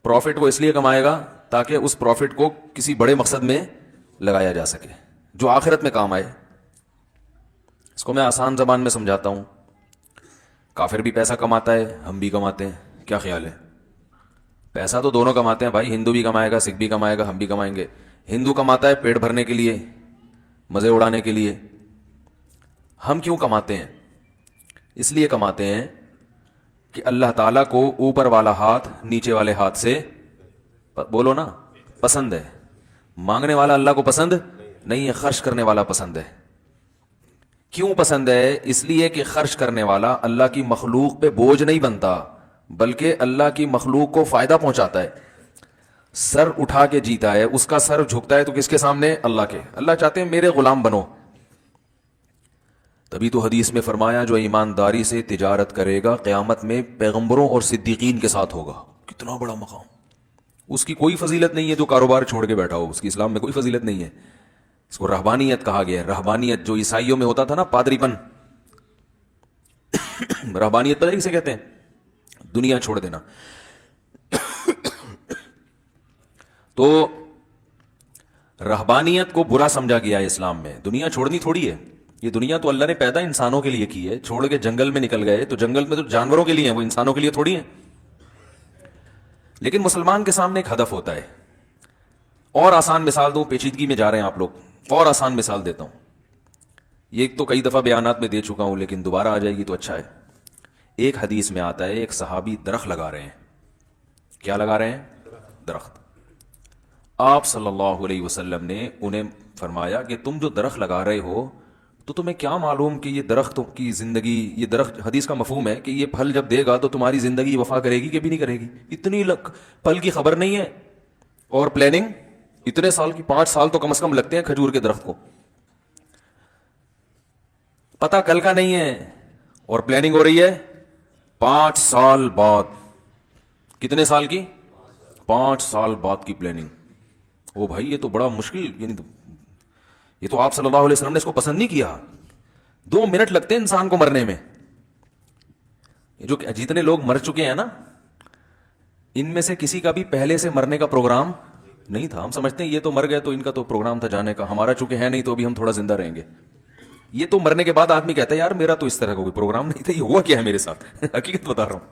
Profit وہ اس لیے کمائے گا تاکہ اس پروفٹ کو کسی بڑے مقصد میں لگایا جا سکے جو آخرت میں کام آئے. اس کو میں آسان زبان میں سمجھاتا ہوں. کافر بھی پیسہ کماتا ہے, ہم بھی کماتے ہیں, کیا خیال ہے؟ پیسہ تو دونوں کماتے ہیں بھائی, ہندو بھی کمائے گا, سکھ بھی کمائے گا, ہم بھی کمائیں گے. ہندو کماتا ہے پیٹ بھرنے کے لیے, مزے اڑانے کے لیے. ہم کیوں کماتے ہیں؟ اس لیے کماتے ہیں کہ اللہ تعالیٰ کو اوپر والا ہاتھ نیچے والے ہاتھ سے, بولو نا, پسند ہے. مانگنے والا اللہ کو پسند نہیں ہے, خرچ کرنے والا پسند ہے. کیوں پسند ہے؟ اس لیے کہ خرچ کرنے والا اللہ کی مخلوق پہ بوجھ نہیں بنتا بلکہ اللہ کی مخلوق کو فائدہ پہنچاتا ہے. سر اٹھا کے جیتا ہے, اس کا سر جھکتا ہے تو کس کے سامنے؟ اللہ کے. اللہ چاہتے ہیں میرے غلام بنو. تبھی تو حدیث میں فرمایا جو ایمانداری سے تجارت کرے گا قیامت میں پیغمبروں اور صدیقین کے ساتھ ہوگا. کتنا بڑا مقام. اس کی کوئی فضیلت نہیں ہے جو کاروبار چھوڑ کے بیٹھا ہو, اس کی اسلام میں کوئی فضیلت نہیں ہے. اس کو رہبانیت کہا گیا ہے. رہبانیت جو عیسائیوں میں ہوتا تھا نا, پادری پن, رہبانیت پتہ کسے کہتے ہیں؟ دنیا چھوڑ دینا. تو رہبانیت کو برا سمجھا گیا ہے اسلام میں. دنیا چھوڑنی تھوڑی ہے, یہ دنیا تو اللہ نے پیدا انسانوں کے لیے کی ہے. چھوڑ کے جنگل میں نکل گئے تو جنگل میں تو جانوروں کے لیے ہیں, وہ انسانوں کے لیے تھوڑی ہیں. لیکن مسلمان کے سامنے ایک ہدف ہوتا ہے. اور آسان مثال دوں, پیچیدگی میں جا رہے ہیں آپ لوگ, اور آسان مثال دیتا ہوں. یہ تو کئی دفعہ بیانات میں دے چکا ہوں لیکن دوبارہ آ جائے گی تو اچھا ہے. ایک حدیث میں آتا ہے ایک صحابی درخت لگا رہے ہیں. کیا لگا رہے ہیں؟ درخت. آپ صلی اللہ علیہ وسلم نے انہیں فرمایا کہ تم جو درخت لگا رہے ہو تو تمہیں کیا معلوم کہ یہ درخت کی زندگی, یہ درخت, حدیث کا مفہوم ہے کہ یہ پھل جب دے گا تو تمہاری زندگی وفا کرے گی کہ بھی نہیں کرے گی. اتنی پھل کی خبر نہیں ہے, اور پلاننگ اتنے سال کی, 5 سال تو کم از کم لگتے ہیں کھجور کے درخت کو. پتہ کل کا نہیں ہے, اور پلاننگ ہو رہی ہے 5 سال بعد. کتنے سال کی؟ 5 سال بعد کی پلاننگ. او بھائی یہ تو بڑا مشکل, یعنی یہ تو آپ صلی اللہ علیہ وسلم نے اس کو پسند نہیں کیا. 2 منٹ لگتے ہیں انسان کو مرنے میں. جو جتنے لوگ مر چکے ہیں نا, ان میں سے کسی کا بھی پہلے سے مرنے کا پروگرام نہیں تھا. ہم سمجھتے ہیں یہ تو مر گئے تو ان کا تو پروگرام تھا جانے کا, ہمارا چونکہ ہے نہیں تو ابھی ہم تھوڑا زندہ رہیں گے. یہ تو مرنے کے بعد آدمی کہتا ہے یار میرا تو اس طرح کا کوئی پروگرام نہیں تھا, یہ ہوا کیا ہے میرے ساتھ. حقیقت بتا رہا ہوں.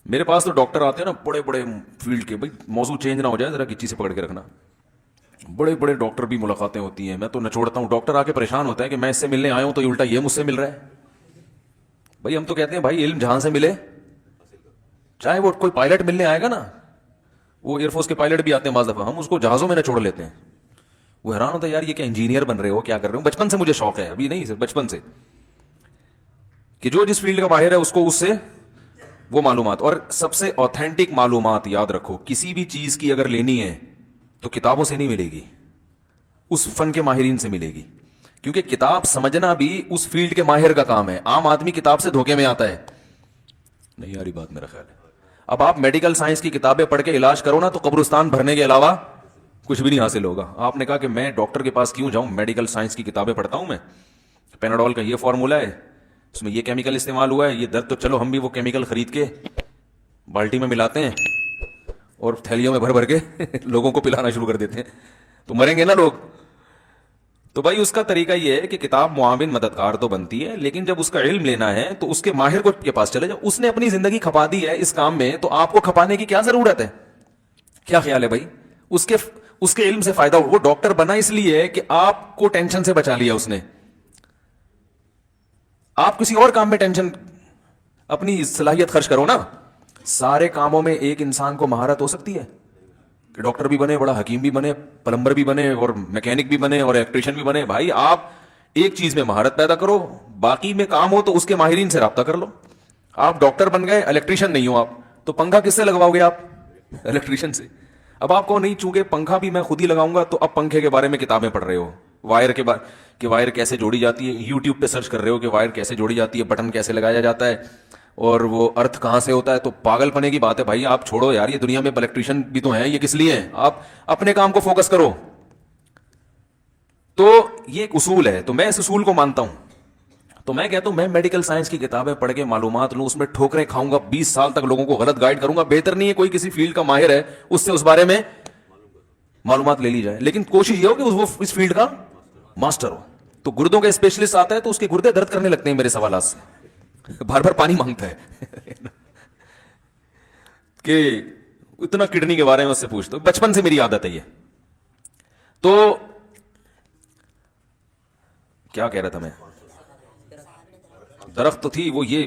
میرے پاس تو ڈاکٹر آتے ہیں نا بڑے بڑے فیلڈ کے, بھائی موضوع چینج نہ ہو جائے ذرا کچی سے پکڑ کے رکھنا. بڑے بڑے ڈاکٹر بھی ملاقاتیں ہوتی ہیں, میں تو نچوڑتا ہوں. ڈاکٹر آ کے پریشان ہوتا ہے کہ میں اس سے ملنے آیا ہوں تو الٹا یہ مجھ سے مل رہا ہے. بھائی ہم تو کہتے ہیں بھائی علم جہاں سے ملے, چاہے وہ کوئی پائلٹ ملنے آئے گا نا, وہ ایئر فورس کے پائلٹ بھی آتے ہیں بعض دفعہ, ہم اس کو جہازوں میں نہ چھوڑ لیتے ہیں. وہ حیران ہوتا ہے یار یہ کیا انجینئر بن رہے ہو, کیا کر رہے ہو. بچپن سے مجھے شوق ہے, ابھی نہیں صرف بچپن سے, کہ جو جس فیلڈ کا ماہر ہے اس کو اس سے وہ معلومات. اور سب سے اوتھینٹک معلومات یاد رکھو, کسی بھی چیز کی اگر لینی ہے تو کتابوں سے نہیں ملے گی, اس فن کے ماہرین سے ملے گی. کیونکہ کتاب سمجھنا بھی اس فیلڈ کے ماہر کا کام ہے. عام آدمی کتاب سے دھوکے میں آتا ہے. نہیں یاری بات میرا خیال ہے. اب آپ میڈیکل سائنس کی کتابیں پڑھ کے علاج کرو نا تو قبرستان بھرنے کے علاوہ کچھ بھی نہیں حاصل ہوگا. آپ نے کہا کہ میں ڈاکٹر کے پاس کیوں جاؤں, میڈیکل سائنس کی کتابیں پڑھتا ہوں میں, پیناڈول کا یہ فارمولا ہے, اس میں یہ کیمیکل استعمال ہوا ہے, یہ درد, تو چلو ہم بھی وہ کیمیکل خرید کے بالٹی میں ملاتے ہیں اور تھیلیوں میں بھر بھر کے لوگوں کو پلانا شروع کر دیتے ہیں, تو مریں گے نا لوگ. تو بھائی اس کا طریقہ یہ ہے کہ کتاب معاون مددگار تو بنتی ہے, لیکن جب اس کا علم لینا ہے تو اس کے ماہر کو کے پاس چلے جاؤ. اس نے اپنی زندگی کھپا دی ہے اس کام میں, تو آپ کو کھپانے کی کیا ضرورت ہے؟ کیا خیال ہے بھائی؟ اس کے علم سے فائدہ ہو. وہ ڈاکٹر بنا اس لیے کہ آپ کو ٹینشن سے بچا لیا اس نے. آپ کسی اور کام میں ٹینشن, اپنی صلاحیت خرچ کرو نا. سارے کاموں میں ایک انسان کو مہارت ہو سکتی ہے کہ ڈاکٹر بھی بنے, بڑا حکیم بھی بنے, پلمبر بھی بنے, اور میکینک بھی بنے, اور الیکٹریشین بھی بنے. بھائی آپ ایک چیز میں مہارت پیدا کرو, باقی میں کام ہو تو اس کے ماہرین سے رابطہ کر لو. آپ ڈاکٹر بن گئے, الیکٹریشین نہیں ہو آپ, تو پنکھا کس سے لگواؤ گے آپ؟ الیکٹریشین سے. اب آپ کو نہیں, چونکہ پنکھا بھی میں خود ہی لگاؤں گا, تو اب پنکھے کے بارے میں کتابیں پڑھ رہے ہو, وائر کے بارے کہ وائر کیسے جوڑی جاتی ہے, یوٹیوب پہ سرچ کر رہے ہو کہ وائر کیسے جوڑی جاتی ہے, بٹن کیسے لگایا جاتا ہے, اور وہ ارتھ کہاں سے ہوتا ہے. تو پاگل پنے کی بات ہے بھائی, آپ چھوڑو یار, یہ دنیا میں الیکٹریشین بھی تو ہیں, یہ کس لیے ہیں؟ آپ اپنے کام کو فوکس کرو. تو یہ ایک اصول ہے, تو میں اس اصول کو مانتا ہوں. تو میں کہتا ہوں میں میڈیکل سائنس کی کتابیں پڑھ کے معلومات لوں, اس میں ٹھوکریں کھاؤں گا, 20 سال تک لوگوں کو غلط گائیڈ کروں گا. بہتر نہیں ہے کوئی کسی فیلڈ کا ماہر ہے اس سے اس بارے میں معلومات لے لی جائے, لیکن کوشش یہ ہو کہ وہ اس فیلڈ کا ماسٹر ہو. تو گردوں کا اسپیشلسٹ آتا ہے تو اس کے گردے درد کرنے لگتے ہیں میرے سوالات سے, بار بار پانی مانگتا ہے کہ اتنا کڈنی کے بارے میں اس سے پوچھتا ہوں. بچپن سے میری عادت ہے یہ. تو کیا کہہ رہا تھا میں, درخت تو تھی وہ, یہ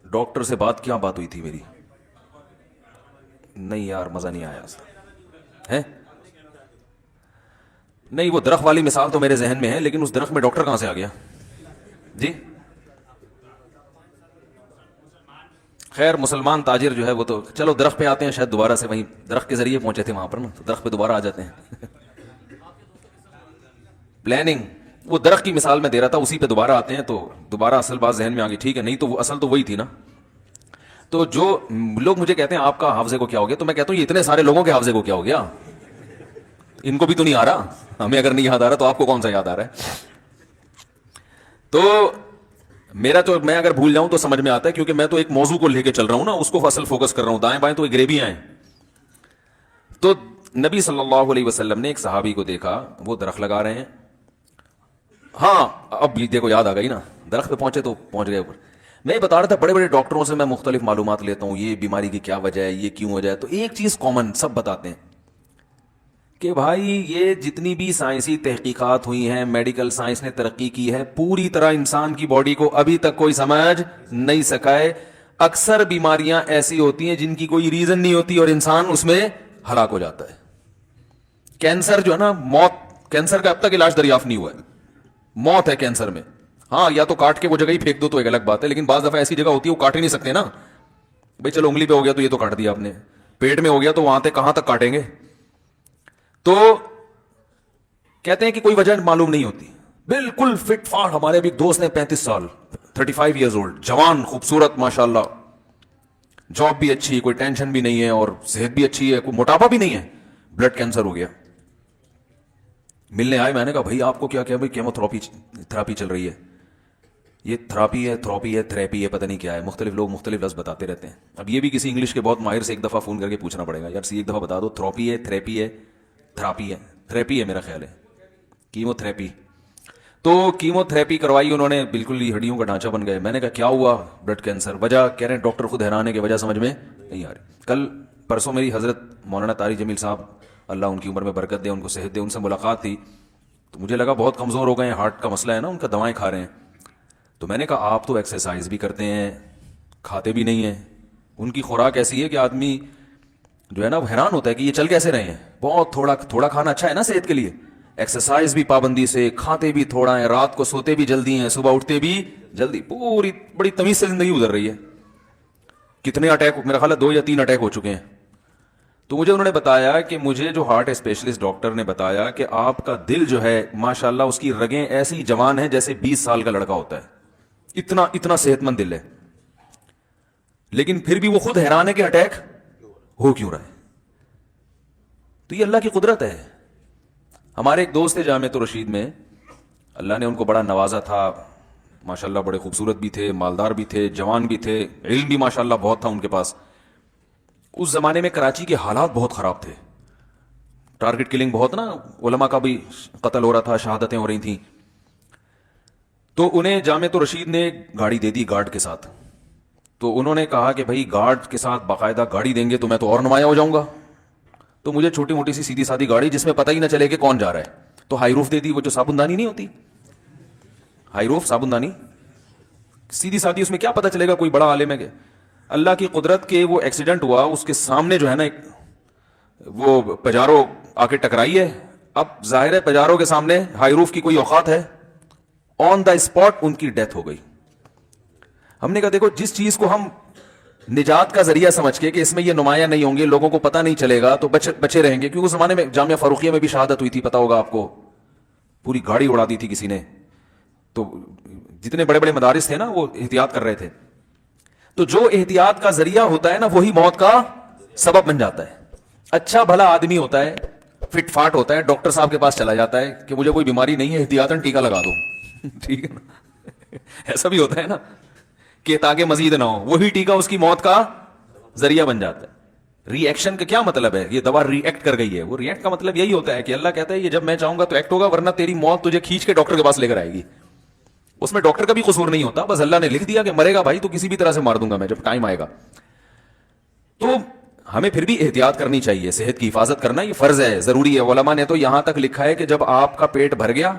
ڈاکٹر سے بات کیا بات ہوئی تھی میری, نہیں یار مزہ نہیں آیا ہے. نہیں وہ درخت والی مثال تو میرے ذہن میں ہے, لیکن اس درخت میں ڈاکٹر کہاں سے آ گیا جی. خیر مسلمان تاجر جو ہے وہ تو چلو درخت پہ آتے ہیں, شاید دوبارہ سے وہیں درخت کے ذریعے پہنچے تھے وہاں پر نا, تو درخت پہ دوبارہ آ جاتے ہیں. پلاننگ, وہ درخت کی مثال میں دے رہا تھا, اسی پہ دوبارہ آتے ہیں تو دوبارہ اصل بات ذہن میں آ گئی. ٹھیک ہے, نہیں تو وہ اصل تو وہی تھی نا. تو جو لوگ مجھے کہتے ہیں آپ کا حافظے کو کیا ہو گیا, تو میں کہتا ہوں یہ اتنے سارے لوگوں کے حافظے کو کیا ہو گیا, ان کو بھی تو نہیں آ رہا. ہمیں اگر نہیں یاد آ رہا تو آپ کو کون سا یاد آ رہا ہے. تو میرا تو میں اگر بھول جاؤں تو سمجھ میں آتا ہے, کیونکہ میں تو ایک موضوع کو لے کے چل رہا ہوں نا, اس کو اصل فوکس کر رہا ہوں. دائیں بائیں تو ایک گریبیاں ہیں. تو نبی صلی اللہ علیہ وسلم نے ایک صحابی کو دیکھا, وہ درخت لگا رہے ہیں. ہاں اب دیکھو یاد آ گئی نا, درخت پہ پہنچے تو پہنچ گئے اوپر. میں بتا رہا تھا بڑے بڑے ڈاکٹروں سے میں مختلف معلومات لیتا ہوں, یہ بیماری کی کیا وجہ ہے, یہ کیوں ہو جائے. تو ایک چیز کامن سب بتاتے ہیں کہ بھائی یہ جتنی بھی سائنسی تحقیقات ہوئی ہیں, میڈیکل سائنس نے ترقی کی ہے, پوری طرح انسان کی باڈی کو ابھی تک کوئی سمجھ نہیں سکا ہے. اکثر بیماریاں ایسی ہوتی ہیں جن کی کوئی ریزن نہیں ہوتی اور انسان اس میں ہلاک ہو جاتا ہے. کینسر جو ہے نا, موت, کینسر کا اب تک علاج دریافت نہیں ہوا ہے, موت ہے کینسر میں. ہاں یا تو کاٹ کے وہ جگہ ہی پھینک دو تو ایک الگ بات ہے, لیکن بعض دفعہ ایسی جگہ ہوتی ہے وہ کاٹ ہی نہیں سکتے نا. بھائی چلو انگلی پہ ہو گیا تو یہ تو کاٹ دیا آپ نے, پیٹ میں ہو گیا تو وہاں تک کہاں تک کاٹیں گے. تو کہتے ہیں کہ کوئی وجہ معلوم نہیں ہوتی. بالکل فٹ فاٹ, ہمارے بھی دوست ہیں 35 سال 35 ایئرز اولڈ, جوان خوبصورت ماشاءاللہ, جاب بھی اچھی, کوئی ٹینشن بھی نہیں ہے اور صحت بھی اچھی ہے, کوئی موٹاپا بھی نہیں ہے, بلڈ کینسر ہو گیا. ملنے آئے, میں نے کہا بھائی آپ کو کیا کیا, بھائی کیمو تھراپی چل رہی ہے. یہ تھراپی ہے تھراپی ہے پتہ نہیں کیا ہے, مختلف لوگ مختلف لفظ بتاتے رہتے ہیں. اب یہ بھی کسی انگلش کے بہت ماہر سے ایک دفعہ فون کر کے پوچھنا پڑے گا, یار ایک دفعہ بتا دو, تھراپی ہے تھراپی ہے تھراپی ہے میرا خیال ہے, کیمو تھراپی. تو کیمو تھراپی کروائی انہوں نے, بالکل ہی ہڈیوں کا ڈھانچہ بن گئے. میں نے کہا کیا ہوا, بلڈ کینسر. وجہ کہہ رہے ہیں ڈاکٹر خود حیران ہے کہ وجہ سمجھ میں نہیں آ رہی. کل پرسوں میری حضرت مولانا طارق جمیل صاحب, اللہ ان کی عمر میں برکت دے, ان کو صحت دے, ان سے ملاقات تھی. تو مجھے لگا بہت کمزور ہو گئے ہیں, ہارٹ کا مسئلہ ہے نا ان کا, دوائیں کھا رہے ہیں. تو میں نے کہا آپ تو ایکسرسائز بھی کرتے ہیں, کھاتے بھی نہیں ہیں. ان کی خوراک ایسی ہے کہ آدمی جو ہے نا وہ حیران ہوتا ہے کہ یہ چل کیسے رہے ہیں. بہت تھوڑا کھانا اچھا ہے نا صحت کے لیے, ایکسرسائز بھی پابندی سے, کھاتے بھی تھوڑا ہیں, رات کو سوتے بھی جلدی ہیں, صبح اٹھتے بھی جلدی, پوری بڑی تمیز سے زندگی گزر رہی ہے. کتنے اٹیک, میرا خیال ہے 2 یا 3 اٹیک ہو چکے ہیں. تو مجھے انہوں نے بتایا کہ مجھے جو ہارٹ اسپیشلسٹ ڈاکٹر نے بتایا کہ آپ کا دل جو ہے ماشاءاللہ اس کی رگیں ایسی جوان ہیں جیسے 20 سال کا لڑکا ہوتا ہے, اتنا صحت مند دل ہے. لیکن پھر بھی وہ خود حیران ہے کہ اٹیک ہو کیوں رہا ہے. تو یہ اللہ کی قدرت ہے. ہمارے ایک دوست تھے جامعۃ الرشید میں, اللہ نے ان کو بڑا نوازا تھا ماشاءاللہ, بڑے خوبصورت بھی تھے, مالدار بھی تھے, جوان بھی تھے, علم بھی ماشاءاللہ بہت تھا ان کے پاس. اس زمانے میں کراچی کے حالات بہت خراب تھے, ٹارگٹ کلنگ بہت نا, علماء کا بھی قتل ہو رہا تھا, شہادتیں ہو رہی تھیں. تو انہیں جامعۃ الرشید نے گاڑی دے دی گارڈ کے ساتھ. تو انہوں نے کہا کہ بھائی گارڈ کے ساتھ باقاعدہ گاڑی دیں گے تو میں تو اور نمایاں ہو جاؤں گا. تو مجھے چھوٹی موٹی سی سیدھی سادھی گاڑی جس میں پتہ ہی نہ چلے کہ کون جا رہا ہے, تو ہائی روف دے دی, وہ جو صابن دانی نہیں ہوتی, ہائی روف صابن دانی سیدھی سادھی, اس میں کیا پتہ چلے گا کوئی بڑا عالم ہے کہ. اللہ کی قدرت کے وہ ایکسیڈنٹ ہوا, اس کے سامنے جو ہے نا ایک وہ پجارو آ کے ٹکرائی ہے. اب ظاہر ہے پجارو کے سامنے ہائی روف کی کوئی اوقات ہے, آن دا اسپاٹ ان کی ڈیتھ ہو گئی. ہم نے کہا دیکھو جس چیز کو ہم نجات کا ذریعہ سمجھ کے کہ اس میں یہ نمایاں نہیں ہوں گے, لوگوں کو پتہ نہیں چلے گا, تو بچے رہیں گے. کیونکہ اس زمانے میں جامعہ فاروقیہ میں بھی شہادت ہوئی تھی, پتہ ہوگا آپ کو, پوری گاڑی اڑا دی تھی کسی نے. تو جتنے بڑے بڑے مدارس تھے نا وہ احتیاط کر رہے تھے. تو جو احتیاط کا ذریعہ ہوتا ہے نا وہی موت کا سبب بن جاتا ہے. اچھا بھلا آدمی ہوتا ہے, فٹ فاٹ ہوتا ہے, ڈاکٹر صاحب کے پاس چلا جاتا ہے کہ مجھے کوئی بیماری نہیں ہے, احتیاطاً ٹیکا لگا دو. ٹھیک ہے نا, ایسا بھی ہوتا ہے نا کہ تاکہ مزید نہ ہو, وہی ٹیکا اس کی موت کا ذریعہ بن جاتا ہے. ری ایکشن کا کیا مطلب ہے؟ یہ دوا ری ایکٹ کر گئی ہے. وہ ری ایکٹ کا مطلب یہی ہوتا ہے کہ اللہ کہتا ہے یہ جب میں چاہوں گا تو ایکٹ ہوگا, ورنہ تیری موت تجھے کھینچ کے ڈاکٹر کے پاس لے کر آئے گی. اس میں ڈاکٹر کا بھی قصور نہیں ہوتا, بس اللہ نے لکھ دیا کہ مرے گا بھائی تو کسی بھی طرح سے مار دوں گا میں جب ٹائم آئے گا. تو ہمیں پھر بھی احتیاط کرنی چاہیے, صحت کی حفاظت کرنا یہ فرض ہے, ضروری ہے. علماء نے تو یہاں تک لکھا ہے کہ جب آپ کا پیٹ بھر گیا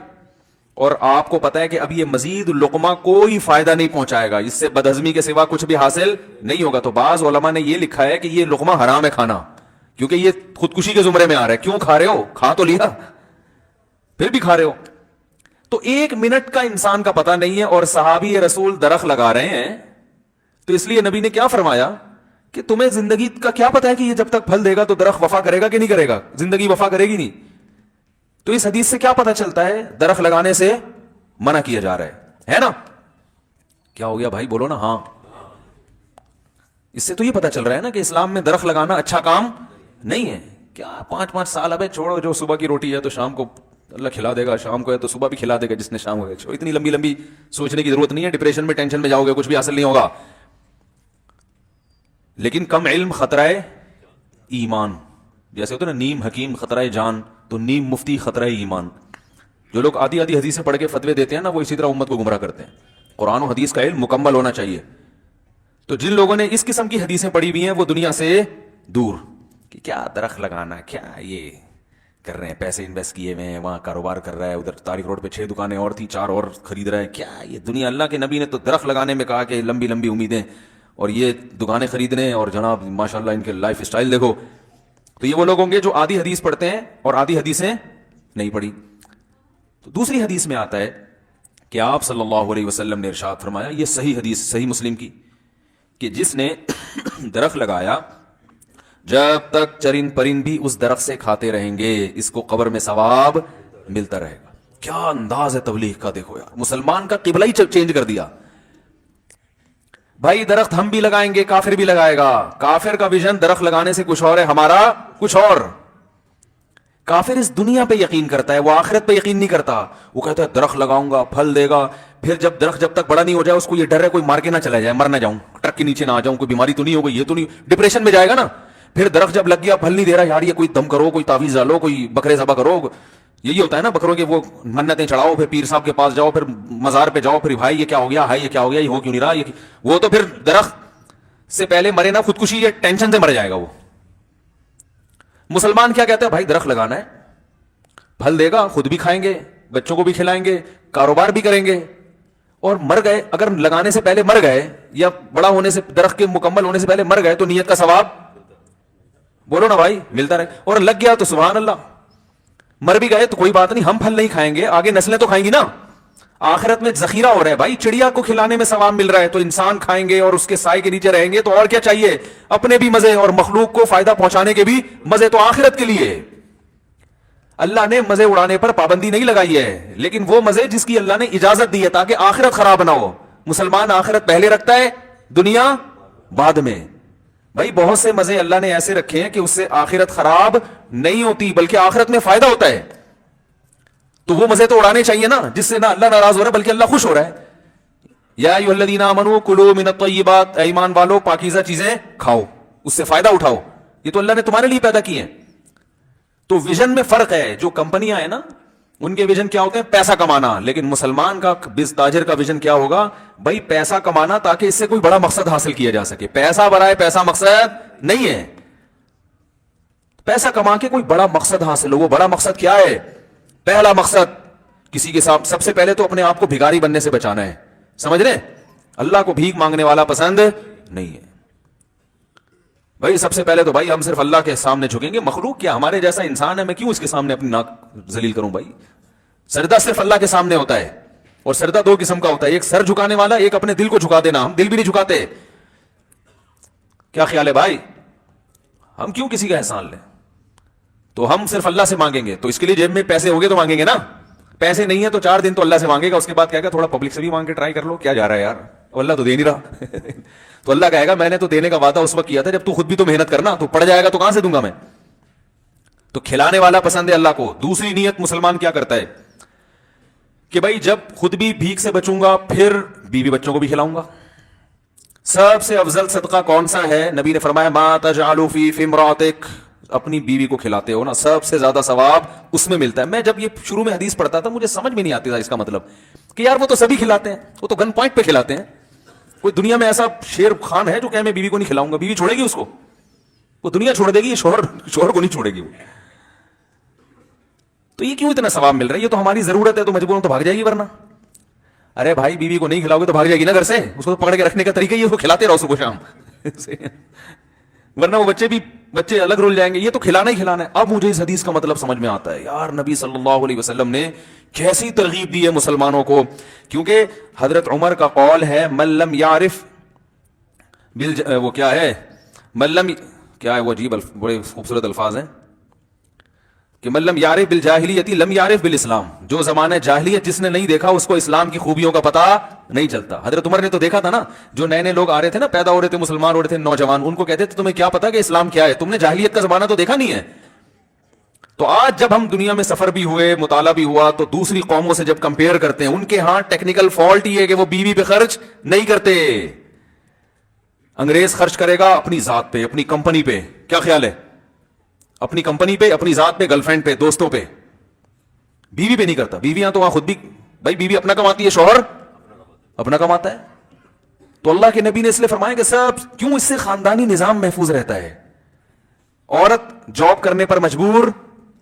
اور آپ کو پتا ہے کہ اب یہ مزید لقمہ کوئی فائدہ نہیں پہنچائے گا, اس سے بدہضمی کے سوا کچھ بھی حاصل نہیں ہوگا, تو بعض علماء نے یہ لکھا ہے کہ یہ لقمہ حرام ہے کھانا, کیونکہ یہ خودکشی کے زمرے میں آ رہا ہے. کیوں کھا رہے ہو؟ کھا تو لیا پھر بھی کھا رہے ہو. تو 1 منٹ کا انسان کا پتہ نہیں ہے, اور صحابی رسول درخت لگا رہے ہیں, تو اس لیے نبی نے کیا فرمایا کہ تمہیں زندگی کا کیا پتا ہے کہ یہ جب تک پھل دے گا تو درخت وفا کرے گا کہ نہیں کرے گا؟ زندگی وفا کرے گی نہیں. تو اس حدیث سے کیا پتا چلتا ہے؟ درخت لگانے سے منع کیا جا رہا ہے نا. کیا ہو گیا بھائی, بولو نا ہاں. اس سے تو یہ پتا چل رہا ہے نا کہ اسلام میں درخت لگانا اچھا کام نہیں ہے. کیا 5 سال ابے چھوڑو, جو صبح کی روٹی ہے تو شام کو اللہ کھلا دے گا, شام کو ہے تو صبح بھی کھلا دے گا جس نے شام ہو گیا. اتنی لمبی لمبی سوچنے کی ضرورت نہیں ہے, ڈپریشن میں ٹینشن میں جاؤ گے کچھ بھی حاصل نہیں ہوگا. لیکن کم علم خطرہ ایمان, جیسے ہوتا ہے نا نیم حکیم خطرہ جان, تو نیم مفتی خطرہ ایمان. جو لوگ آدھی حدیثیں پڑھ کے فتوے دیتے ہیں نا, وہ اسی طرح امت کو گمراہ کرتے ہیں. قرآن و حدیث کا علم مکمل ہونا چاہیے. تو جن لوگوں نے اس قسم کی حدیثیں پڑھی ہوئی ہیں وہ دنیا سے دور, کہ کیا درخت لگانا, کیا یہ کر رہے ہیں, پیسے انویسٹ کیے ہوئے ہیں, وہاں کاروبار کر رہا ہے, ادھر طارق روڈ پہ 6 دکانیں اور تھی, 4 اور خرید رہا ہے, کیا یہ دنیا. اللہ کے نبی نے تو درخت لگانے میں کہا کہ لمبی لمبی امیدیں اور یہ دکانیں خریدنے, اور جناب ماشاءاللہ ان کے لائف سٹائل دیکھو. تو یہ وہ لوگ ہوں گے جو آدھی حدیث پڑھتے ہیں اور آدھی حدیثیں نہیں پڑھی. تو دوسری حدیث میں آتا ہے کہ آپ صلی اللہ علیہ وسلم نے ارشاد فرمایا, یہ صحیح حدیث صحیح مسلم کی, کہ جس نے درخت لگایا جب تک چرند پرند بھی اس درخت سے کھاتے رہیں گے, اس کو قبر میں ثواب ملتا رہے گا. کیا انداز ہے تبلیغ کا, دیکھو یار, مسلمان کا قبلہ ہی چینج کر دیا. بھائی درخت ہم بھی لگائیں گے, کافر بھی لگائے گا. کافر کا ویژن درخت لگانے سے کچھ اور ہے, ہمارا کچھ اور. کافر اس دنیا پہ یقین کرتا ہے, وہ آخرت پہ یقین نہیں کرتا. وہ کہتا ہے درخت لگاؤں گا پھل دے گا, پھر جب درخت جب تک بڑا نہیں ہو جائے اس کو یہ ڈر ہے کوئی مار کے نہ چلا جائے, مر نہ جاؤں, ٹرک کے نیچے نہ آ جاؤں, کوئی بیماری تو نہیں ہوگی, یہ تو نہیں, ڈپریشن میں جائے گا نا. پھر درخت جب لگ گیا پھل نہیں دے رہا, یار یہ کوئی دم کرو, کوئی تعویذ ڈالو, کوئی بکرے ذبح کرو. یہی ہوتا ہے نا بکروں کے وہ منتیں چڑھاؤ, پھر پیر صاحب کے پاس جاؤ, پھر مزار پہ جاؤ, پھر بھائی یہ کیا ہو گیا, ہائی یہ کیا ہو گیا, یہ ہو کیوں نہیں رہا, یہ وہ تو پھر درخت سے پہلے مرے نا, خودکشی یا ٹینشن سے مر جائے گا وہ. مسلمان کیا کہتا ہے, بھائی درخت لگانا ہے, پھل دے گا, خود بھی کھائیں گے, بچوں کو بھی کھلائیں گے, کاروبار بھی کریں گے. اور مر گئے, اگر لگانے سے پہلے مر گئے یا بڑا ہونے سے, درخت کے مکمل ہونے سے پہلے مر گئے, تو نیت کا ثواب, بولو نا بھائی, ملتا رہے. اور لگ گیا تو سبحان اللہ. مر بھی گئے تو کوئی بات نہیں, ہم پھل نہیں کھائیں گے, آگے نسلیں تو کھائیں گی نا. آخرت میں ذخیرہ ہو رہا ہے بھائی, چڑیا کو کھلانے میں ثواب مل رہا ہے, تو انسان کھائیں گے اور اس کے سائے کے نیچے رہیں گے, تو اور کیا چاہیے. اپنے بھی مزے اور مخلوق کو فائدہ پہنچانے کے بھی مزے, تو آخرت کے لیے. اللہ نے مزے اڑانے پر پابندی نہیں لگائی ہے, لیکن وہ مزے جس کی اللہ نے اجازت دی ہے تاکہ آخرت خراب نہ ہو. مسلمان آخرت پہلے رکھتا ہے, دنیا بعد میں. بھائی بہت سے مزے اللہ نے ایسے رکھے ہیں کہ اس سے آخرت خراب نہیں ہوتی, بلکہ آخرت میں فائدہ ہوتا ہے. تو وہ مزے تو اڑانے چاہیے نا جس سے نہ اللہ ناراض ہو رہا ہے بلکہ اللہ خوش ہو رہا ہے. یا ایھا الذین آمنوا کلوا من الطیبات, ایمان والو پاکیزہ چیزیں کھاؤ, اس سے فائدہ اٹھاؤ, یہ تو اللہ نے تمہارے لیے پیدا کی ہیں. تو ویژن میں فرق ہے. جو کمپنیاں ہیں نا ان کے ویژن کیا ہوتے ہیں, پیسہ کمانا, لیکن مسلمان کا تاجر کا ویژن کیا ہوگا, بھائی پیسہ کمانا تاکہ اس سے کوئی بڑا مقصد حاصل کیا جا سکے. پیسہ برائے پیسہ مقصد نہیں ہے, پیسہ کما کے کوئی بڑا مقصد حاصل ہو. وہ بڑا مقصد کیا ہے؟ پہلا مقصد کسی کے ساتھ سب سے پہلے تو اپنے آپ کو بھکاری بننے سے بچانا ہے, سمجھ رہے؟ اللہ کو بھیک مانگنے والا پسند نہیں ہے بھائی. سب سے پہلے تو بھائی ہم صرف اللہ کے سامنے جھکیں گے. مخلوق کیا, ہمارے جیسا انسان ہے, میں کیوں اس کے سامنے اپنی ناک ذلیل کروں بھائی. سجدہ صرف اللہ کے سامنے ہوتا ہے, اور سجدہ 2 قسم کا ہوتا ہے, ایک سر جھکانے والا, ایک اپنے دل کو جھکا دینا. ہم دل بھی نہیں جھکاتے. کیا خیال ہے بھائی, ہم کیوں کسی کا احسان لیں؟ تو ہم صرف اللہ سے مانگیں گے, تو اس کے لیے جیب میں پیسے ہوں گے تو مانگیں گے نا. پیسے نہیں ہے تو 4 دن تو اللہ سے مانگے گا, اس کے بعد کہے گا تھوڑا پبلک سے بھی مانگ کے ٹرائی کر لو, کیا جا رہا ہے یار, اللہ تو دے نہیں رہا. تو اللہ کہے گا میں نے تو دینے کا وعدہ اس وقت کیا تھا جب تو خود بھی تو محنت کرنا, تو پڑ جائے گا تو کہاں سے دوں گا میں. تو کھلانے والا پسند ہے اللہ کو. دوسری نیت مسلمان کیا کرتا ہے کہ بھائی جب خود بھی بھیک سے بچوں گا پھر بیوی بچوں کو بھی کھلاؤں گا. سب سے افضل صدقہ کون سا ہے؟ نبی نے فرمایا ما تجعل فی امراتک، اپنی بیوی کو کھلاتے ہو نا سب سے زیادہ ثواب اس میں ملتا ہے. میں جب یہ شروع میں حدیث پڑھتا تھا مجھے سمجھ میں نہیں آتی تھا اس کا مطلب کہ یار وہ تو سبھی کھلاتے ہیں، وہ تو گن پوائنٹ پہ کھلاتے ہیں. کوئی دنیا میں ایسا شیر خان ہے جو کہ میں بیوی کو نہیں کھلاؤں گا؟ بیوی چھوڑے گی اس کو؟ وہ دنیا چھوڑ دے گی، شوہر کو نہیں چھوڑے گی وہ. تو یہ کیوں اتنا ثواب مل رہا ہے؟ یہ تو ہماری ضرورت ہے، تو مجبور تو بھاگ جائے گی ورنہ. ارے بھائی بیوی کو نہیں کھلاؤ گے تو بھاگ جائے گی نا گھر سے. اس کو تو پکڑ کے رکھنے کا طریقہ یہ اس کو کھلاتے رہو صبح شام ورنہ وہ بچے الگ رول جائیں گے. یہ تو کھلانا ہی کھلانا ہے. اب مجھے اس حدیث کا مطلب سمجھ میں آتا ہے یار نبی صلی اللہ علیہ وسلم نے کیسی ترغیب دی ہے مسلمانوں کو. کیونکہ حضرت عمر کا قول ہے من لم یعرف وہ کیا ہے ملم کیا ہے وہ عجیب بڑے خوبصورت الفاظ ہیں کہ ملم یعرف بالجاہلیت لم یعرف بالاسلام. جو زمانہ جاہلیت جس نے نہیں دیکھا اس کو اسلام کی خوبیوں کا پتہ نہیں چلتا. حضرت عمر نے تو دیکھا تھا نا، جو نئے نئے لوگ آ رہے تھے نا، پیدا ہو رہے تھے، مسلمان ہو رہے تھے، نوجوان، ان کو کہتے تھے تمہیں کیا پتا کہ اسلام کیا ہے؟ تم نے جاہلیت کا زمانہ تو دیکھا نہیں ہے. تو آج جب ہم دنیا میں سفر بھی ہوئے، مطالعہ بھی ہوا، تو دوسری قوموں سے جب کمپیئر کرتے ہیں ان کے ہاں ٹیکنیکل فالٹ یہ ہے کہ وہ بیوی پہ خرچ نہیں کرتے. انگریز خرچ کرے گا اپنی ذات پہ، اپنی کمپنی پہ. کیا خیال ہے؟ اپنی کمپنی پہ، اپنی ذات پہ، گرل فرینڈ پہ، دوستوں پہ. بیوی پہ نہیں کرتا. بیویاں تو وہاں خود بھی، بھائی بیوی اپنا کماتی ہے، شوہر اپنا کماتا ہے. تو اللہ کے نبی نے اس لیے فرمایا کہ سب کیوں، اس سے خاندانی نظام محفوظ رہتا ہے. عورت جاب کرنے پر مجبور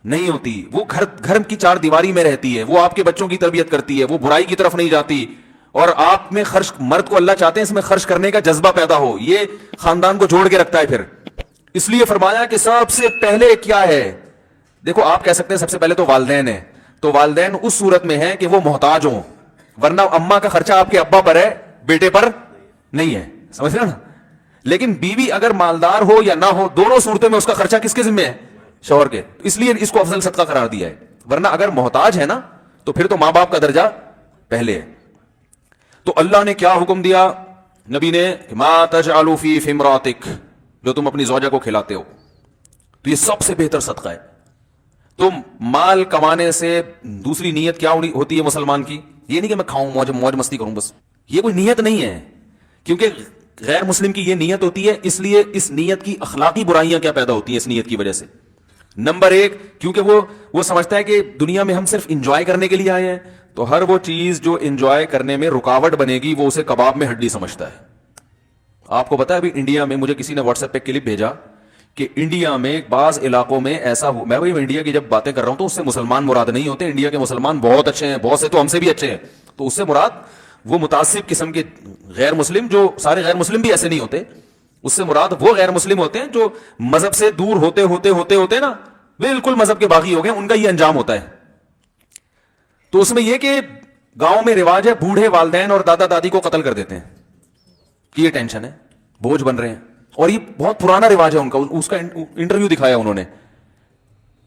نہیں ہوتی، وہ گھر کی چار دیواری میں رہتی ہے، وہ آپ کے بچوں کی تربیت کرتی ہے، وہ برائی کی طرف نہیں جاتی. اور آپ میں خرچ، مرد کو اللہ چاہتے ہیں اس میں خرچ کرنے کا جذبہ پیدا ہو. یہ خاندان کو جوڑ کے رکھتا ہے. پھر اس لیے فرمایا کہ سب سے پہلے کیا ہے؟ دیکھو آپ کہہ سکتے ہیں سب سے پہلے تو والدین ہیں. تو والدین اس صورت میں ہیں کہ وہ محتاج ہوں، ورنہ اماں کا خرچہ آپ کے ابا پر ہے، بیٹے پر نہیں ہے. سمجھ رہے نا؟ لیکن بیوی اگر مالدار ہو یا نہ ہو، دونوں صورتوں میں اس کا خرچہ کس کے ذمہ ہے؟ شوہر کے. اس لیے اس کو افضل صدقہ قرار دیا ہے. ورنہ اگر محتاج ہے نا تو پھر تو ماں باپ کا درجہ پہلے ہے. تو اللہ نے کیا حکم دیا نبی نے؟ ما تجعلوا فی امراتک، جو تم اپنی زوجہ کو کھلاتے ہو. تو یہ سب سے بہتر صدقہ ہے. تم مال کمانے سے دوسری نیت کیا ہوتی ہے مسلمان کی؟ یہ نہیں کہ میں کھاؤں، موج مستی کروں بس. یہ کوئی نیت نہیں ہے. کیونکہ غیر مسلم کی یہ نیت ہوتی ہے، اس لیے اس نیت کی اخلاقی برائیاں کیا پیدا ہوتی ہیں اس نیت کی وجہ سے. نمبر ایک، کیونکہ وہ سمجھتا ہے کہ دنیا میں ہم صرف انجوائے کرنے کے لیے آئے ہیں، تو ہر وہ چیز جو انجوائے کرنے میں رکاوٹ بنے گی وہ اسے کباب میں ہڈی سمجھتا ہے. آپ کو پتا ہے ابھی انڈیا میں مجھے کسی نے واٹس ایپ پہ کلپ بھیجا کہ انڈیا میں بعض علاقوں میں ایسا ہو، میں وہی انڈیا کی جب باتیں کر رہا ہوں تو اس سے مسلمان مراد نہیں ہوتے. انڈیا کے مسلمان بہت اچھے ہیں، بہت سے تو ہم سے بھی اچھے ہیں. تو اس سے مراد وہ متعصب قسم کے غیر مسلم، جو سارے غیر مسلم بھی ایسے نہیں ہوتے. اس سے مراد وہ غیر مسلم ہوتے ہیں جو مذہب سے دور ہوتے ہوتے ہوتے ہوتے نا بالکل مذہب کے باغی ہو گئے. ان کا یہ انجام ہوتا ہے. تو اس میں یہ کہ گاؤں میں رواج ہے بوڑھے والدین اور دادا دادی کو قتل کر دیتے ہیں. یہ ٹینشن ہے، بوجھ بن رہے ہیں. اور یہ بہت پرانا رواج ہے ان کا. اس کا انٹرویو دکھایا انہوں نے.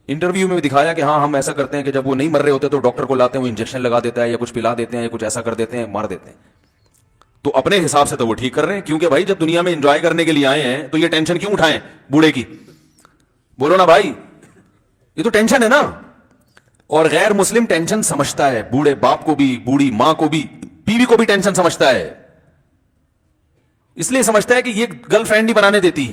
انٹرویو میں دکھایا کہ ہاں ہم ایسا کرتے ہیں کہ جب وہ نہیں مر رہے ہوتے تو ڈاکٹر کو لاتے ہیں، وہ انجیکشن لگا دیتا ہے یا کچھ پلا دیتے ہیں یا کچھ ایسا کر دیتے ہیں، مار دیتے ہیں. تو اپنے حساب سے تو وہ ٹھیک کر رہے ہیں، کیونکہ بھائی جب دنیا میں انجوائے کرنے کے لیے آئے ہیں تو یہ ٹینشن کیوں اٹھائیں بوڑھے کی؟ بولو نا بھائی، یہ تو ٹینشن ہے نا. اور غیر مسلم ٹینشن سمجھتا ہے، بوڑھے باپ کو بھی، بوڑھی ماں کو بھی، بیوی کو بھی ٹینشن سمجھتا ہے. اس لیے سمجھتا ہے کہ یہ گرل فرینڈ نہیں بنانے دیتی،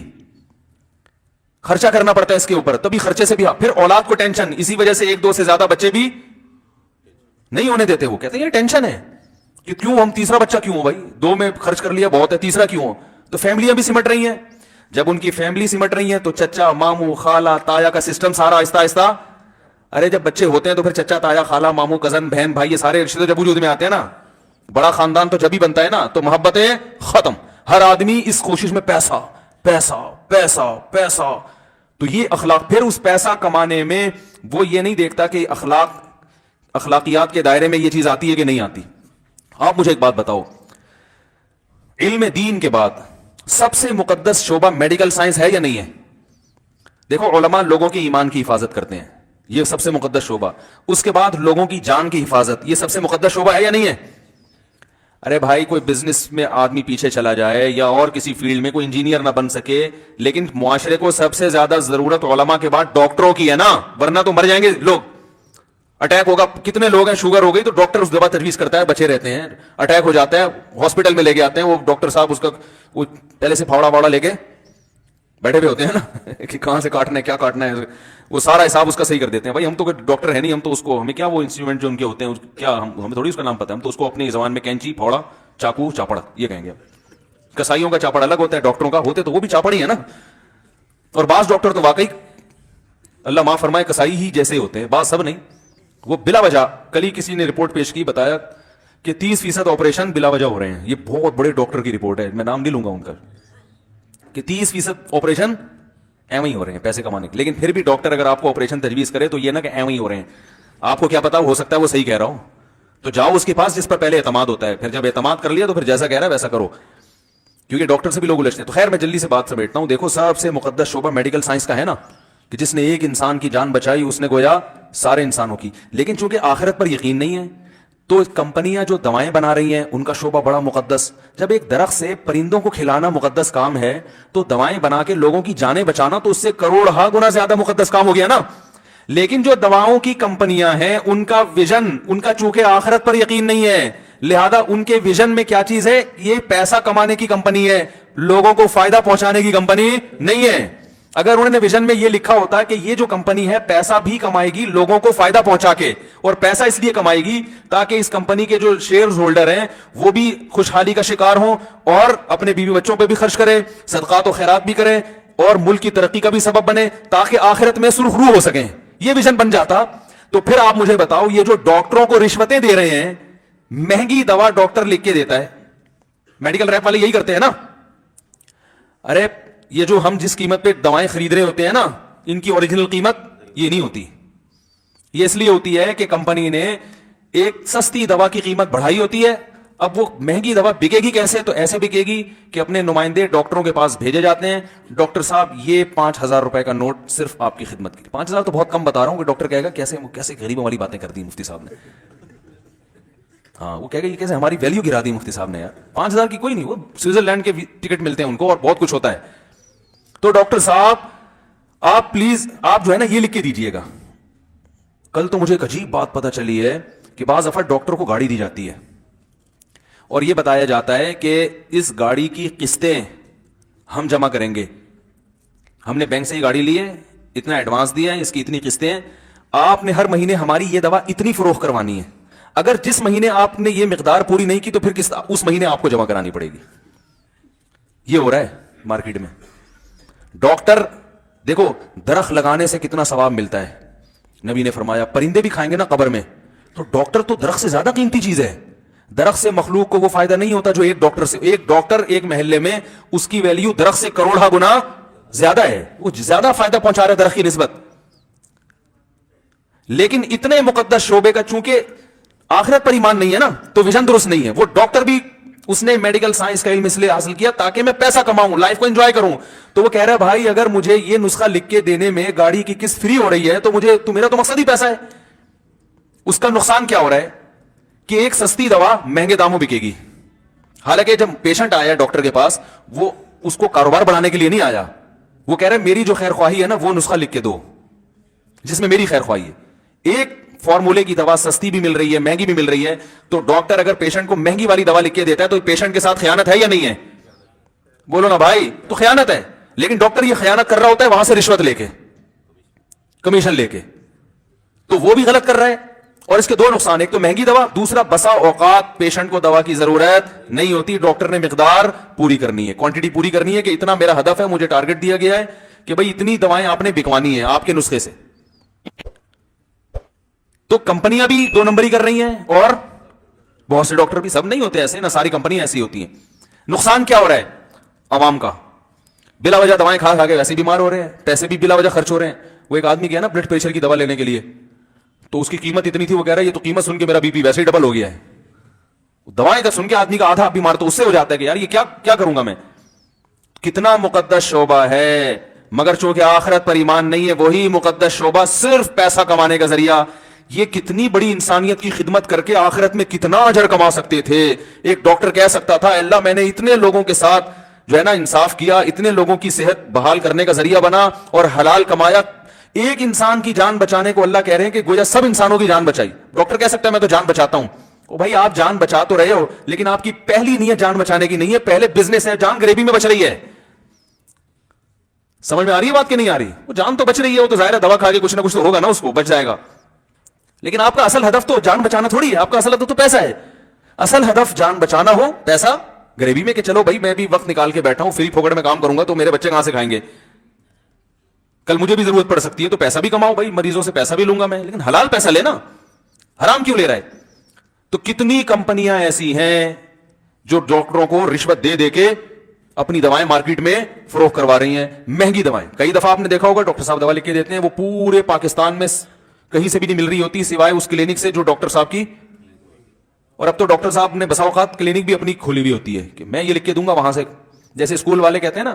خرچہ کرنا پڑتا ہے اس کے اوپر، تبھی خرچے سے بھی. پھر اولاد کو ٹینشن، اسی وجہ سے ایک دو سے زیادہ بچے بھی نہیں ہونے دیتے. وہ کہتے ہیں یہ ٹینشن ہے کہ کیوں ہم تیسرا بچہ کیوں ہو بھائی، دو میں خرچ کر لیا بہت ہے، تیسرا کیوں ہو؟ تو فیملیاں بھی سمٹ رہی ہیں. جب ان کی فیملی سمٹ رہی ہیں تو چچا ماموں خالہ تایا کا سسٹم سارا آہستہ آہستہ. ارے جب بچے ہوتے ہیں تو پھر چچا تایا خالہ ماموں کزن بہن بھائی یہ سارے رشتے جب وجود میں آتے ہیں نا، بڑا خاندان تو جب ہی بنتا ہے نا، تو محبتیں ختم. ہر آدمی اس کوشش میں پیسہ پیسہ پیسہ پیسہ. تو یہ اخلاق، پھر اس پیسہ کمانے میں وہ یہ نہیں دیکھتا کہ اخلاقیات کے دائرے میں یہ چیز آتی ہے کہ نہیں آتی. آپ مجھے ایک بات بتاؤ، علم دین کے بعد سب سے مقدس شعبہ میڈیکل سائنس ہے یا نہیں ہے؟ دیکھو علماء لوگوں کے ایمان کی حفاظت کرتے ہیں، یہ سب سے مقدس شعبہ. اس کے بعد لوگوں کی جان کی حفاظت، یہ سب سے مقدس شعبہ ہے یا نہیں ہے؟ ارے بھائی کوئی بزنس میں آدمی پیچھے چلا جائے یا اور کسی فیلڈ میں کوئی انجینئر نہ بن سکے، لیکن معاشرے کو سب سے زیادہ ضرورت علماء کے بعد ڈاکٹروں کی ہے نا، ورنہ تو مر جائیں گے لوگ. اٹیک ہوگا، کتنے لوگ ہیں شوگر ہو گئی تو ڈاکٹر اس دوا تجویز کرتا ہے، بچے رہتے ہیں. اٹیک ہو جاتا ہے ہاسپٹل میں لے کے آتے ہیں، وہ ڈاکٹر صاحب اس کا وہ پہلے سے پھاوڑا واڑا لے کے بیٹھے ہوئے ہوتے ہیں نا کہ کہاں سے کاٹنا ہے کیا کاٹنا ہے، وہ سارا حساب اس کا صحیح کر دیتے ہیں. بھائی ہم تو ڈاکٹر ہے نہیں، ہم تو اس کو، ہمیں کیا وہ انسٹرومنٹ جو ان کے ہوتے ہیں کیا ہمیں تھوڑی اس کا نام پتا ہے، ہم تو اس کو اپنی زبان میں کینچی، پھاوڑا، چاقو، چاپڑ یہ کہیں گے. کسائیوں کا چاپڑ الگ ہوتا ہے، ڈاکٹروں کا ہوتے تو وہ بھی چاپڑ ہی ہے نا. اور بعض ڈاکٹر تو واقعی اللہ معاف فرمائے کسائی ہی جیسے ہوتے ہیں، بعض سب نہیں. وہ بلا وجہ، کل ہی کسی نے رپورٹ پیش کی، بتایا کہ 30% آپریشن بلا وجہ ہو رہے ہیں. یہ بہت بڑے ڈاکٹر کی رپورٹ ہے، میں نام نہیں لوں گا ان کا، کہ 30% آپریشن ایویں ہی ہو رہے ہیں پیسے کمانے کے. لیکن پھر بھی ڈاکٹر اگر آپ کو آپریشن تجویز کرے تو یہ نہ کہ ایویں ہی ہو رہے ہیں، آپ کو کیا پتا ہو سکتا ہے وہ صحیح کہہ رہا ہو، تو جاؤ اس کے پاس جس پر پہلے اعتماد ہوتا ہے. پھر جب اعتماد کر لیا تو پھر جیسا کہہ رہا ہے ویسا کرو، کیونکہ ڈاکٹر سے بھی لوگ الجھتے ہیں. تو خیر میں جلدی سے بات سمیٹتا ہوں. دیکھو سب سے مقدس شعبہ میڈیکل سائنس کا ہے نا، کہ جس نے ایک انسان کی جان بچائی اس نے گویا سارے انسانوں کی. لیکن چونکہ آخرت پر یقین نہیں ہے تو کمپنیاں جو دوائیں بنا رہی ہیں ان کا شعبہ بڑا مقدس. جب ایک درخت سے پرندوں کو کھلانا مقدس کام ہے تو دوائیں بنا کے لوگوں کی جانیں بچانا تو اس سے کروڑ گنا زیادہ مقدس کام ہو گیا نا. لیکن جو دواؤں کی کمپنیاں ہیں ان کا ویژن، ان کا چونکہ آخرت پر یقین نہیں ہے، لہذا ان کے ویژن میں کیا چیز ہے؟ یہ پیسہ کمانے کی کمپنی ہے، لوگوں کو فائدہ پہنچانے کی کمپنی نہیں ہے. اگر انہوں نے ویژن میں یہ لکھا ہوتا کہ یہ جو کمپنی ہے پیسہ بھی کمائے گی لوگوں کو فائدہ پہنچا کے، اور پیسہ اس لیے کمائے گی تاکہ اس کمپنی کے جو شیئر ہولڈر ہیں وہ بھی خوشحالی کا شکار ہوں اور اپنے بیوی بچوں پہ بھی خرچ کریں، صدقات و خیرات بھی کریں اور ملک کی ترقی کا بھی سبب بنے تاکہ آخرت میں سرخ رو ہو سکیں، یہ ویژن بن جاتا. تو پھر آپ مجھے بتاؤ یہ جو ڈاکٹروں کو رشوتیں دے رہے ہیں، مہنگی دوا ڈاکٹر لکھ کے دیتا ہے، میڈیکل ریپ والے یہی کرتے ہیں نا. ارے یہ جو ہم جس قیمت پہ دوائیں خرید رہے ہوتے ہیں نا، ان کی اوریجنل قیمت یہ نہیں ہوتی. یہ اس لیے ہوتی ہے کہ کمپنی نے ایک سستی دوا کی قیمت بڑھائی ہوتی ہے. اب وہ مہنگی دوا بکے گی کیسے؟ تو ایسے بکے گی کہ اپنے نمائندے ڈاکٹروں کے پاس بھیجے جاتے ہیں، ڈاکٹر صاحب یہ 5,000 روپے کا نوٹ صرف آپ کی خدمت کی. 5,000 تو بہت کم بتا رہا ہوں کہ ڈاکٹر کہے گا کیسے غریبوں والی باتیں کر دی مفتی صاحب نے. ہاں وہ کہے گا یہ کیسے ہماری ویلیو گرا دی مفتی صاحب نے یار. 5,000 کی کوئی نہیں، وہ سوئٹزرلینڈ کے ٹکٹ ملتے ہیں ان کو اور بہت کچھ ہوتا ہے. تو ڈاکٹر صاحب آپ پلیز آپ جو ہے نا یہ لکھ کے دیجئے گا. کل تو مجھے ایک عجیب بات پتہ چلی ہے کہ بعض دفعہ ڈاکٹر کو گاڑی دی جاتی ہے اور یہ بتایا جاتا ہے کہ اس گاڑی کی قسطیں ہم جمع کریں گے، ہم نے بینک سے یہ گاڑی لی ہے، اتنا ایڈوانس دیا ہے، اس کی اتنی قسطیں ہیں، آپ نے ہر مہینے ہماری یہ دوا اتنی فروخت کروانی ہے. اگر جس مہینے آپ نے یہ مقدار پوری نہیں کی تو پھر اس مہینے آپ کو جمع کرانی پڑے گی. یہ ہو رہا ہے مارکیٹ میں. ڈاکٹر دیکھو درخت لگانے سے کتنا ثواب ملتا ہے، نبی نے فرمایا پرندے بھی کھائیں گے نا قبر میں، تو ڈاکٹر تو درخت سے زیادہ قیمتی چیز ہے. درخت سے مخلوق کو وہ فائدہ نہیں ہوتا جو ایک ڈاکٹر سے. ایک ڈاکٹر ایک محلے میں اس کی ویلیو درخت سے کروڑا گنا زیادہ ہے، وہ زیادہ فائدہ پہنچا رہا ہے درخت کی نسبت. لیکن اتنے مقدس شعبے کا چونکہ آخرت پر ایمان نہیں ہے نا تو ویژن درست نہیں ہے. وہ ڈاکٹر بھی اس نے میڈیکل سائنس کا علم اس لیے حاصل کیا تاکہ میں پیسہ کماؤں، لائف کو انجوائے کروں. تو وہ کہہ رہا ہے بھائی اگر مجھے یہ نسخہ لکھ کے دینے میں گاڑی کی قسط فری ہو رہی ہے تو میرا تو مقصد ہی پیسہ ہے. اس کا نقصان کیا ہو رہا ہے کہ ایک سستی دوا مہنگے داموں بکے گی. حالانکہ جب پیشنٹ آیا ڈاکٹر کے پاس وہ اس کو کاروبار بڑھانے کے لیے نہیں آیا، وہ کہہ رہا ہے میری جو خیر خواہی ہے نا وہ نسخہ لکھ کے دو جس میں میری خیر خواہی ہے. ایک فارمولے کی دوا سستی بھی مل رہی ہے مہنگی بھی مل رہی ہے، تو ڈاکٹر اگر پیشنٹ کو مہنگی والی دوا لکھ کے دیتا ہے تو پیشنٹ کے ساتھ خیانت ہے یا نہیں ہے؟ بولو نا بھائی، تو خیانت ہے. لیکن ڈاکٹر یہ خیانت کر رہا ہوتا ہے وہاں سے رشوت لے کے، کمیشن لے کے، تو وہ بھی غلط کر رہا ہے. اور اس کے دو نقصان، ایک تو مہنگی دوا، دوسرا بسا اوقات پیشنٹ کو دوا کی ضرورت نہیں ہوتی، ڈاکٹر نے مقدار پوری کرنی ہے، کوانٹٹی پوری کرنی ہے کہ اتنا میرا ہدف ہے، مجھے ٹارگٹ دیا گیا ہے کہ بھائی اتنی دوائیں آپ نے بکوانی ہیں آپ کے نسخے سے. تو کمپنیاں بھی 2 نمبری کر رہی ہیں اور بہت سے ڈاکٹر بھی، سب نہیں ہوتے ایسے، نہ ساری کمپنیاں ایسی ہوتی ہیں. نقصان کیا ہو رہا ہے عوام کا؟ بلا وجہ دوائیں کھا کھا کے ویسے بیمار ہو رہے ہیں، پیسے بھی بلا وجہ خرچ ہو رہے ہیں. وہ ایک آدمی گیا نا بلڈ پریشر کی دوا لینے کے لیے، تو اس کی قیمت اتنی تھی، وہ کہہ رہا ہے یہ تو قیمت سن کے میرا بی پی ویسے ہی ڈبل ہو گیا ہے. دوائیں کا سن کے آدمی کا آدھا بیمار تو اس سے ہو جاتا ہے کہ یار یہ کیا کروں گا میں. کتنا مقدس شعبہ ہے، مگر چونکہ آخرت پر ایمان نہیں ہے وہی مقدس شعبہ صرف پیسہ کمانے کا ذریعہ. یہ کتنی بڑی انسانیت کی خدمت کر کے آخرت میں کتنا اجر کما سکتے تھے. ایک ڈاکٹر کہہ سکتا تھا اللہ میں نے اتنے لوگوں کے ساتھ جو ہے نا انصاف کیا, اتنے لوگوں کی صحت بحال کرنے کا ذریعہ بنا اور حلال کمایا. ایک انسان کی جان بچانے کو اللہ کہہ رہے ہیں کہ گویا سب انسانوں کی جان بچائی. ڈاکٹر کہہ سکتا ہے میں تو جان بچاتا ہوں. او بھائی آپ جان بچا تو رہے ہو, لیکن آپ کی پہلی نیت جان بچانے کی نہیں ہے, پہلے بزنس ہے, جان غریبی میں بچ رہی ہے. سمجھ میں آ رہی ہے بات کہ نہیں آ رہی؟ وہ جان تو بچ رہی ہے, وہ تو ظاہر ہے دوا کھا کے کچھ نہ کچھ تو ہوگا نا, اس کو بچ جائے گا. لیکن آپ کا اصل ہدف تو جان بچانا تھوڑی ہے, آپ کا اصل ہدف تو پیسہ ہے. اصل ہدف جان بچانا ہو, پیسہ غریبی میں کہ چلو بھائی میں بھی وقت نکال کے بیٹھا ہوں, فری پھوکڑ میں کام کروں گا تو میرے بچے کہاں سے کھائیں گے, کل مجھے بھی ضرورت پڑ سکتی ہے تو پیسہ بھی کماؤ بھائی, مریضوں سے پیسہ بھی لوں گا میں, لیکن حلال پیسہ لینا, حرام کیوں لے رہا ہے؟ تو کتنی کمپنیاں ایسی ہیں جو ڈاکٹروں کو رشوت دے دے کے اپنی دوائیں مارکیٹ میں فروخت کروا رہی ہیں, مہنگی دوائیں. کئی دفعہ آپ نے دیکھا ہوگا ڈاکٹر صاحب دوا لکھ کے دیتے ہیں, وہ پورے پاکستان میں کہیں سے بھی نہیں مل رہی ہوتی سوائے اس کلینک سے جو ڈاکٹر صاحب کی. اور اب تو ڈاکٹر صاحب نے بسا اوقات کلینک بھی اپنی کھولی ہوئی ہوتی ہے کہ میں یہ لکھ کے دوں گا وہاں سے, جیسے اسکول والے کہتے ہیں نا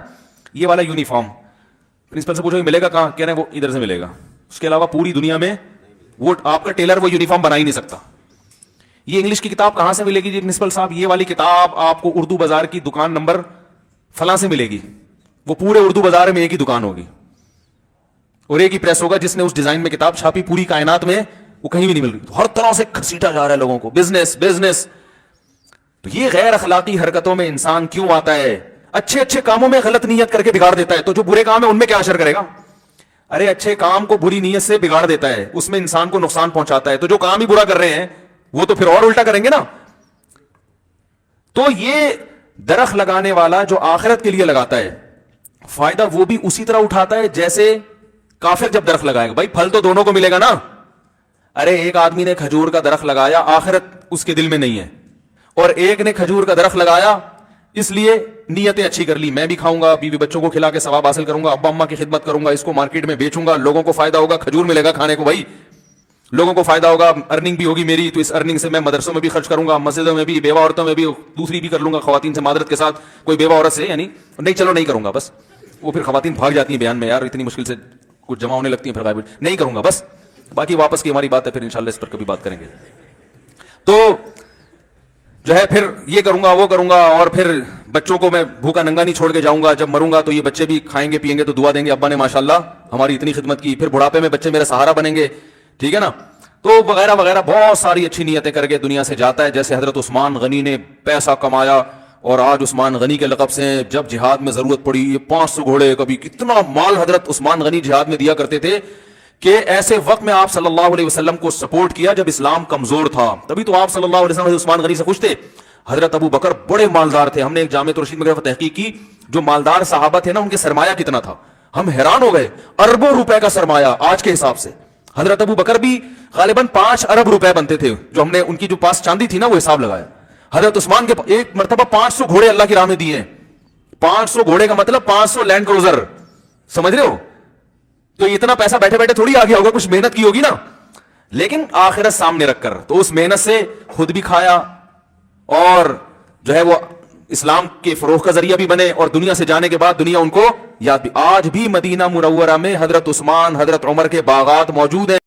یہ والا یونیفارم, پرنسپل سے پوچھو ملے گا کہاں, کہہ رہے ہیں وہ ادھر سے ملے گا, اس کے علاوہ پوری دنیا میں وہ آپ کا ٹیلر وہ یونیفارم بنا ہی نہیں سکتا. یہ انگلش کی کتاب کہاں سے ملے گی جی پرنسپل صاحب, یہ والی کتاب آپ کو اردو بازار کی دکان نمبر فلاں سے ملے گی. وہ پورے اردو بازار میں ایک ہی دکان ہوگی اور ایک ہی پریس ہوگا جس نے اس ڈیزائن میں کتاب چھاپی, پوری کائنات میں وہ کہیں بھی نہیں مل رہی. ہر طرح سے گھسیٹا جا رہا ہے لوگوں کو, بزنس بزنس. تو یہ غیر اخلاقی حرکتوں میں انسان کیوں آتا ہے؟ اچھے اچھے کاموں میں غلط نیت کر کے بگاڑ دیتا ہے, تو جو برے کام ہے ان میں کیا اثر کرے گا؟ ارے اچھے کام کو بری نیت سے بگاڑ دیتا ہے, اس میں انسان کو نقصان پہنچاتا ہے, تو جو کام ہی برا کر رہے ہیں وہ تو پھر اور الٹا کریں گے نا. تو یہ درخت لگانے والا جو آخرت کے لیے لگاتا ہے فائدہ وہ بھی اسی طرح اٹھاتا ہے جیسے کافر جب درخت لگائے گا. بھائی پھل تو دونوں کو ملے گا نا. ارے ایک آدمی نے کھجور کا درخت لگایا, آخرت اس کے دل میں نہیں ہے, اور ایک نے کھجور کا درخت لگایا اس لیے نیتیں اچھی کر لی, میں بھی کھاؤں گا, بیوی بچوں کو کھلا کے ثواب حاصل کروں گا, ابا اماں کی خدمت کروں گا, اس کو مارکیٹ میں بیچوں گا, لوگوں کو فائدہ ہوگا, کھجور ملے گا کھانے کو, بھائی لوگوں کو فائدہ ہوگا, ارننگ بھی ہوگی میری, تو اس ارننگ سے میں مدرسوں میں بھی خرچ کروں گا, مسجدوں میں بھی, بیوہ عورتوں میں بھی, دوسری بھی کر لوں گا, خواتین سے معذرت کے ساتھ, کوئی بیوہ عورت سے یعنی نہیں, چلو نہیں کروں گا بس, وہ پھر خواتین بھاگ جاتی ہیں بیان میں, یار اتنی مشکل سے کچھ جمع ہونے لگتی ہیں, پھر غائب نہیں کروں گا بس, باقی واپس کی ہماری بات ہے, پھر انشاءاللہ اس پر کبھی بات کریں گے. تو جو ہے پھر یہ کروں گا وہ کروں گا, اور پھر بچوں کو میں بھوکا ننگا نہیں چھوڑ کے جاؤں گا, جب مروں گا تو یہ بچے بھی کھائیں گے پیئیں گے تو دعا دیں گے ابا نے ماشاءاللہ ہماری اتنی خدمت کی, پھر بڑھاپے میں بچے میرا سہارا بنیں گے, ٹھیک ہے نا. تو وغیرہ وغیرہ بہت ساری اچھی نیتیں کر کے دنیا سے جاتا ہے. جیسے حضرت عثمان غنی نے پیسہ کمایا, اور آج عثمان غنی کے لقب سے جب جہاد میں ضرورت پڑی یہ 500 گھوڑے, کبھی کتنا مال حضرت عثمان غنی جہاد میں دیا کرتے تھے کہ ایسے وقت میں آپ صلی اللہ علیہ وسلم کو سپورٹ کیا جب اسلام کمزور تھا, تبھی تو آپ صلی اللہ علیہ وسلم عثمان غنی سے خوش تھے. حضرت ابو بکر بڑے مالدار تھے, ہم نے ایک جامع رشید میں تحقیق کی, جو مالدار صحابہ تھے نا ان کے سرمایہ کتنا تھا, ہم حیران ہو گئے, اربوں روپے کا سرمایہ آج کے حساب سے. حضرت ابو بکر بھی غالباً 5 ارب روپے بنتے تھے, جو ہم نے ان کی جو پاس چاندی تھی نا وہ حساب لگایا. حضرت عثمان کے ایک مرتبہ 500 گھوڑے اللہ کی راہ میں دیے ہیں. 500 گھوڑے کا مطلب 500 لینڈ کروزر, سمجھ رہے ہو؟ تو اتنا پیسہ بیٹھے بیٹھے تھوڑی آ گیا ہوگا, کچھ محنت کی ہوگی نا, لیکن آخرت سامنے رکھ کر. تو اس محنت سے خود بھی کھایا اور جو ہے وہ اسلام کے فروغ کا ذریعہ بھی بنے, اور دنیا سے جانے کے بعد دنیا ان کو یاد بھی. آج بھی مدینہ منورہ میں حضرت عثمان حضرت عمر کے باغات موجود ہیں.